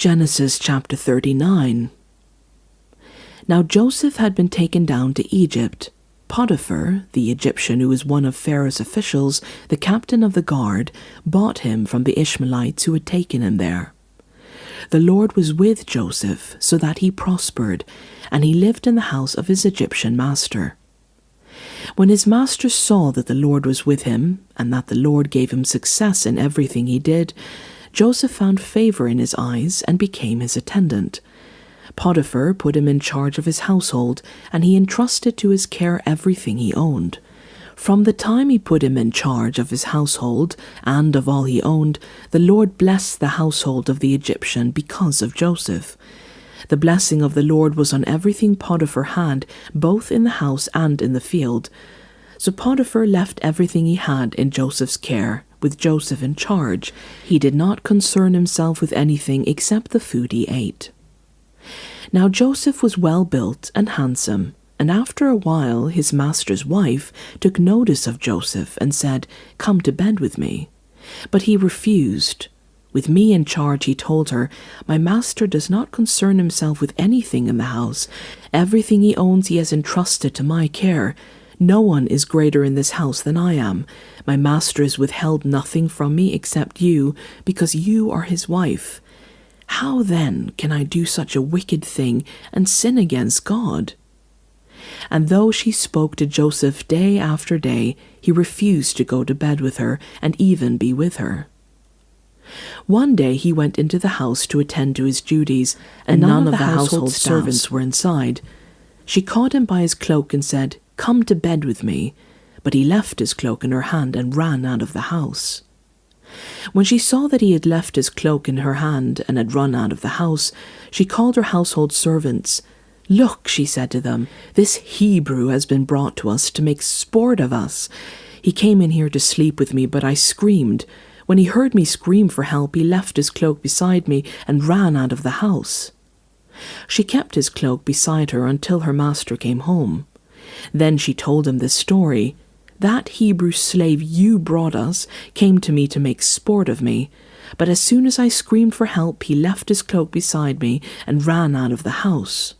Genesis chapter 39. Now Joseph had been taken down to Egypt. Potiphar, the Egyptian who was one of Pharaoh's officials, the captain of the guard, bought him from the Ishmaelites who had taken him there. The Lord was with Joseph, so that he prospered, and he lived in the house of his Egyptian master. When his master saw that the Lord was with him, and that the Lord gave him success in everything he did, Joseph found favor in his eyes and became his attendant. Potiphar put him in charge of his household, and he entrusted to his care everything he owned. From the time he put him in charge of his household and of all he owned, the Lord blessed the household of the Egyptian because of Joseph. The blessing of the Lord was on everything Potiphar had, both in the house and in the field. So Potiphar left everything he had in Joseph's care, with Joseph in charge. He did not concern himself with anything except the food he ate. Now Joseph was well built and handsome, and after a while his master's wife took notice of Joseph and said, "Come to bed with me." But he refused. With me in charge, he told her, "My master does not concern himself with anything in the house. Everything he owns he has entrusted to my care. No one is greater in this house than I am. My master has withheld nothing from me except you, because you are his wife. How then can I do such a wicked thing and sin against God?" And though she spoke to Joseph day after day, he refused to go to bed with her and even be with her. One day he went into the house to attend to his duties, and none of the household servants were inside. She caught him by his cloak and said, "Come to bed with me." But he left his cloak in her hand and ran out of the house. When she saw that he had left his cloak in her hand and had run out of the house, she called her household servants. "Look," she said to them, "this Hebrew has been brought to us to make sport of us. He came in here to sleep with me, but I screamed. When he heard me scream for help, he left his cloak beside me and ran out of the house." She kept his cloak beside her until her master came home. Then she told him this story. "That Hebrew slave you brought us came to me to make sport of me, but as soon as I screamed for help, he left his cloak beside me and ran out of the house."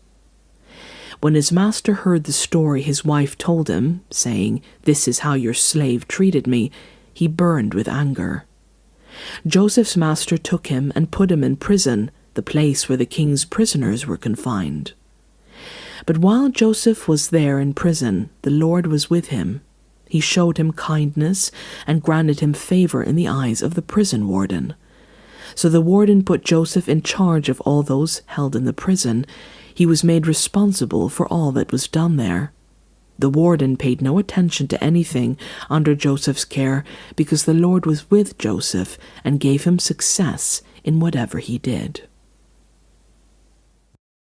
When his master heard the story his wife told him, saying, "This is how your slave treated me," he burned with anger. Joseph's master took him and put him in prison, the place where the king's prisoners were confined. But while Joseph was there in prison, the Lord was with him. He showed him kindness and granted him favor in the eyes of the prison warden. So the warden put Joseph in charge of all those held in the prison. He was made responsible for all that was done there. The warden paid no attention to anything under Joseph's care because the Lord was with Joseph and gave him success in whatever he did.